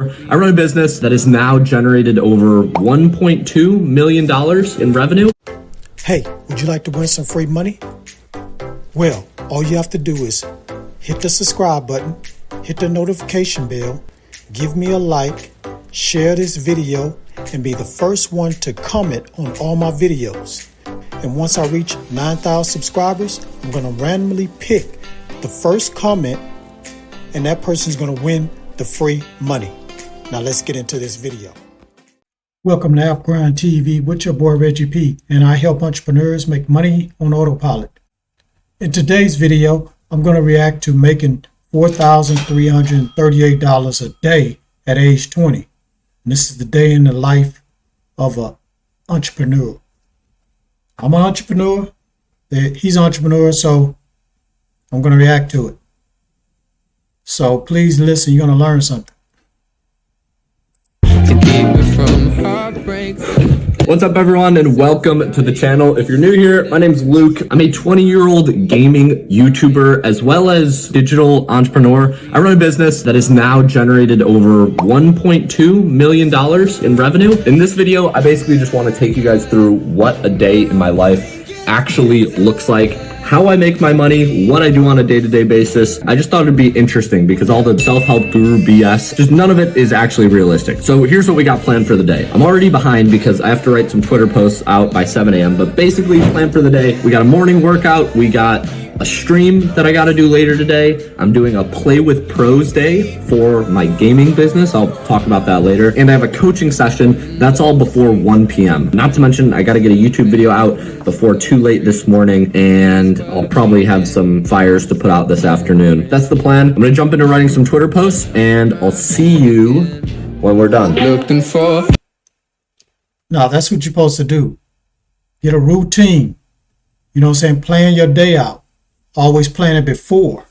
I run a business that has now generated over $1.2 million in revenue. Hey, would you like to win some free money? Well, all you have to do is hit the subscribe button, hit the notification bell, give me a like, share this video, and be the first one to comment on all my videos. And once I reach 9,000 subscribers, I'm going to randomly pick the first comment, and that person's going to win the free money. Now let's get into this video. Welcome to AppGrind TV with your boy Reggie P, and I help entrepreneurs make money on autopilot. In today's video, I'm going to react to making $4,338 a day at age 20. And this is the day in the life of an entrepreneur. I'm an entrepreneur, he's an entrepreneur, so I'm going to react to it. So please listen, you're going to learn something. What's up, everyone, and welcome to the channel. If you're new here, my name's Luke. I'm a 20-year-old gaming YouTuber as well as digital entrepreneur. I run a business that has now generated over $1.2 million in revenue. In this video, I basically just want to take you guys through what a day in my life actually looks like, how I make my money, what I do on a day-to-day basis. I just thought it'd be interesting because all the self-help guru BS, just none of it is actually realistic. So here's what we got planned for the day. I'm already behind because I have to write some Twitter posts out by 7 a.m. But basically, plan for the day, we got a morning workout, we got a stream that I got to do later today. I'm doing a Play with Pros day for my gaming business. I'll talk about that later. And I have a coaching session. That's all before 1 p.m. Not to mention, I got to get a YouTube video out before too late this morning, and I'll probably have some fires to put out this afternoon. That's the plan. I'm going to jump into writing some Twitter posts, and I'll see you when we're done. Looking for. Now, that's what you're supposed to do. Get a routine. You know what I'm saying? Plan your day out. Always plan it before.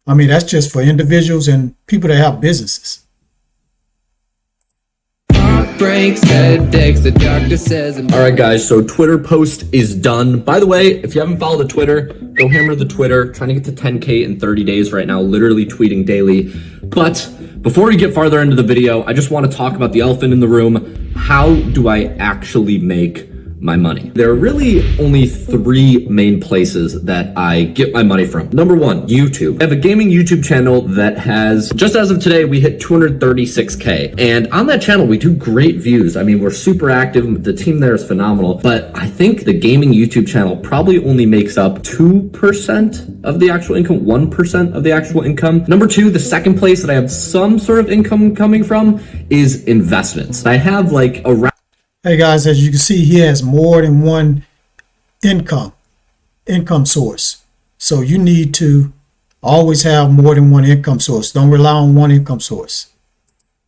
I mean, that's just for individuals and people that have businesses. Alright guys, so Twitter post is done. By the way, if you haven't followed the Twitter, go hammer the Twitter. Trying to get to 10K in 30 days right now, literally tweeting daily. But before we get farther into the video, I just want to talk about the elephant in the room. How do I actually make my money? There are really only three main places that I get my money from. Number one, YouTube. I have a gaming YouTube channel that has, just as of today, we hit 236K. And on that channel, we do great views. I mean, we're super active. The team there is phenomenal. But I think the gaming YouTube channel probably only makes up 2% of the actual income, 1% of the actual income. Number two, the second place that I have some sort of income coming from is investments. I have like around. Hey guys, as you can see, he has more than one income source. So you need to always have more than one income source. Don't rely on one income source.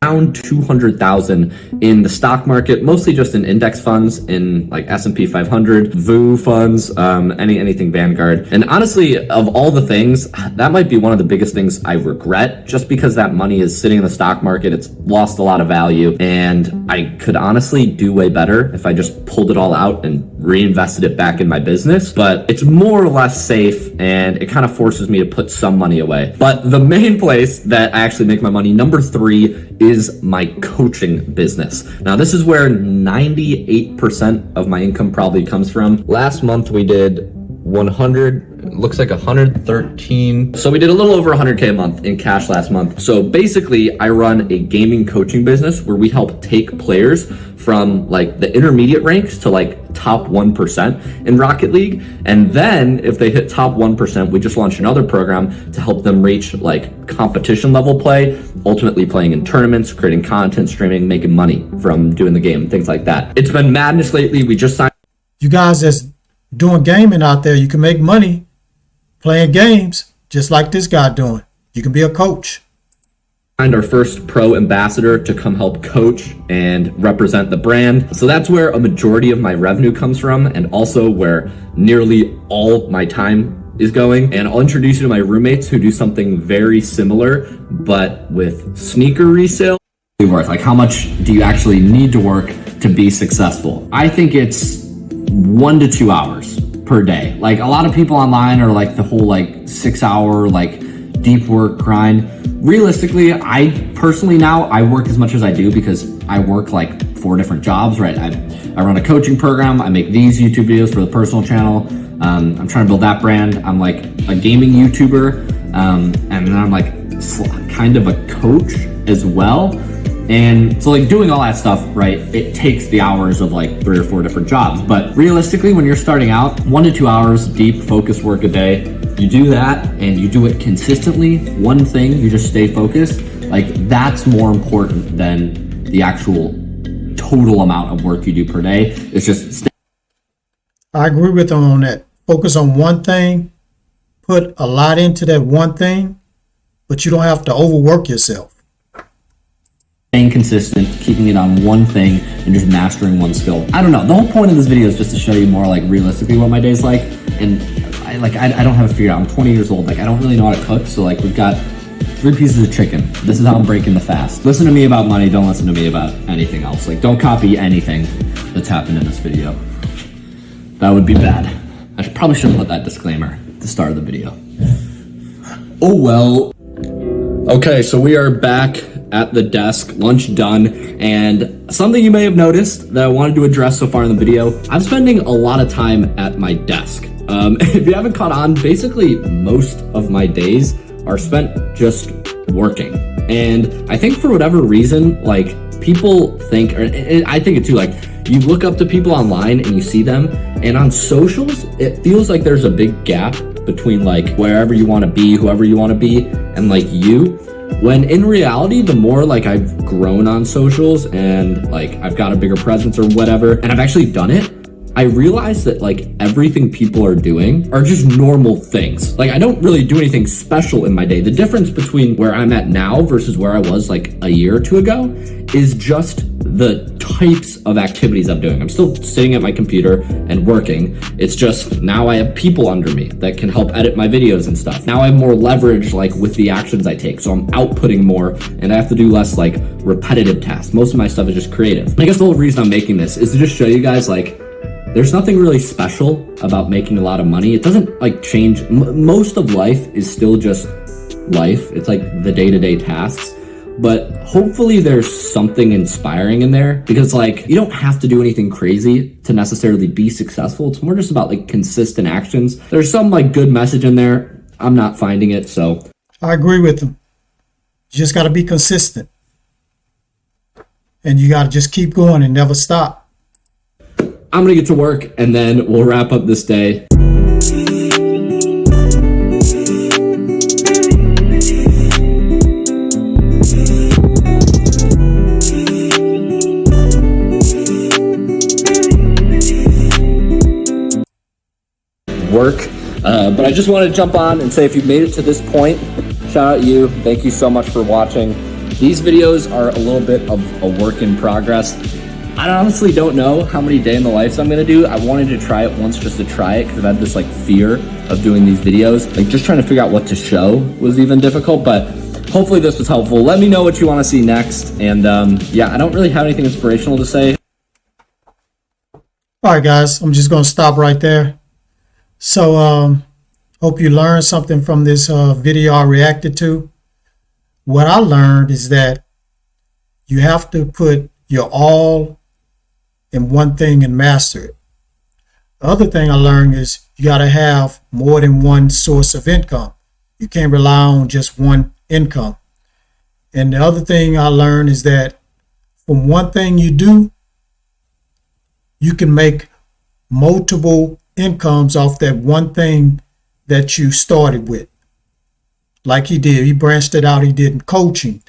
Around 200,000 in the stock market, mostly just in index funds, in like S&P 500, VU funds, anything Vanguard. And honestly, of all the things, that might be one of the biggest things I regret, just because that money is sitting in the stock market. It's lost a lot of value, and I could honestly do way better if I just pulled it all out and reinvested it back in my business. But it's more or less safe, and it kind of forces me to put some money away. But the main place that I actually make my money, number three, is my coaching business. Now, this is where 98% of my income probably comes from. Last month we did 113. So we did a little over 100K a month in cash last month. So basically, I run a gaming coaching business where we help take players from like the intermediate ranks to like top 1% in Rocket League. And then if they hit top 1%, we just launched another program to help them reach like competition level play, ultimately playing in tournaments, creating content, streaming, making money from doing the game, things like that. It's been madness lately. We just signed. You guys that's doing gaming out there, you can make money playing games just like this guy doing. You can be a coach. Find our first pro ambassador to come help coach and represent the brand. So that's where a majority of my revenue comes from, and also where nearly all my time is going. And I'll introduce you to my roommates who do something very similar, but with sneaker resale. Worth, like, how much do you actually need to work to be successful? I think it's 1 to 2 hours per day. Like, a lot of people online are like the whole like 6 hour, like deep work grind. Realistically, I personally now, I work as much as I do because I work like 4 different jobs, right? I run a coaching program. I make these YouTube videos for the personal channel. I'm trying to build that brand. I'm like a gaming YouTuber. And then I'm like kind of a coach as well. And so like doing all that stuff, right, it takes the hours of like 3 or 4 different jobs. But realistically, when you're starting out, 1 to 2 hours deep focus work a day, you do that and you do it consistently, one thing, you just stay focused, like that's more important than the actual total amount of work you do per day. It's just I agree with them on that. Focus on one thing, put a lot into that one thing, but you don't have to overwork yourself. staying consistent, keeping it on one thing, and just mastering one skill. I don't know. The whole point of this video is just to show you more like realistically what my day's like. And I don't have it figured out. I'm 20 years old. Like I don't really know how to cook. So like we've got 3 pieces of chicken. This is how I'm breaking the fast. Listen to me about money. Don't listen to me about anything else. Like don't copy anything that's happened in this video. That would be bad. I probably should have put that disclaimer at the start of the video. Oh well. Okay, so we are back at the desk, lunch done, and something you may have noticed that I wanted to address so far in the video, I'm spending a lot of time at my desk. If you haven't caught on, basically most of my days are spent just working. And I think for whatever reason, like people think, or I think it too, like you look up to people online and you see them, and on socials, it feels like there's a big gap between like wherever you want to be, whoever you want to be, and like you. When in reality, the more like I've grown on socials and like I've got a bigger presence or whatever, and I've actually done it, I realized that like everything people are doing are just normal things. Like I don't really do anything special in my day. The difference between where I'm at now versus where I was like a year or 2 ago is just the types of activities I'm doing. I'm still sitting at my computer and working. It's just now I have people under me that can help edit my videos and stuff. Now I have more leverage like with the actions I take. So I'm outputting more and I have to do less like repetitive tasks. Most of my stuff is just creative. I guess the whole reason I'm making this is to just show you guys like there's nothing really special about making a lot of money. It doesn't like change. Most of life is still just life. It's like the day-to-day tasks. But hopefully there's something inspiring in there because like you don't have to do anything crazy to necessarily be successful. It's more just about like consistent actions. There's some like good message in there. I'm not finding it, so. I agree with them. You just got to be consistent. And you got to just keep going and never stop. I'm gonna get to work and then we'll wrap up this day. Work, but I just want to jump on and say if you've made it to this point, shout out you. Thank you so much for watching. These videos are a little bit of a work in progress. I honestly don't know how many day in the lives I'm gonna do. I wanted to try it once just to try it because I've had this like fear of doing these videos. Like just trying to figure out what to show was even difficult, but hopefully this was helpful. Let me know what you want to see next. And yeah, I don't really have anything inspirational to say. All right, guys, I'm just gonna stop right there. So hope you learned something from this video I reacted to. What I learned is that you have to put your all in one thing and master it. The other thing I learned is you got to have more than one source of income. You can't rely on just one income. And the other thing I learned is that from one thing you do, you can make multiple incomes off that one thing that you started with. Like he did, he branched it out. He did coaching.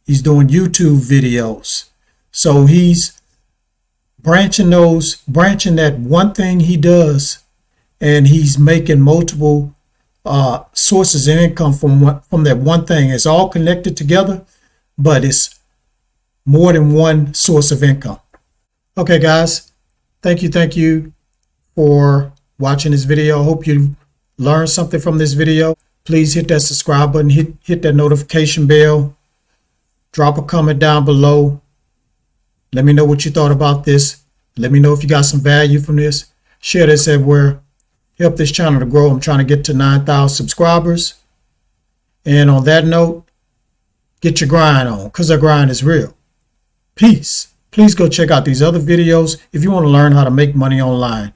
He's doing YouTube videos. So he's branching that one thing he does, and he's making multiple sources of income from that one thing. It's all connected together, but it's more than one source of income. Okay, guys, thank you for watching this video. I hope you learned something from this video. Please hit that subscribe button, hit that notification bell, drop a comment down below. Let me know what you thought about this. Let me know if you got some value from this. Share this everywhere. Help this channel to grow. I'm trying to get to 9,000 subscribers. And on that note, get your grind on, because our grind is real. Peace. Please go check out these other videos if you want to learn how to make money online.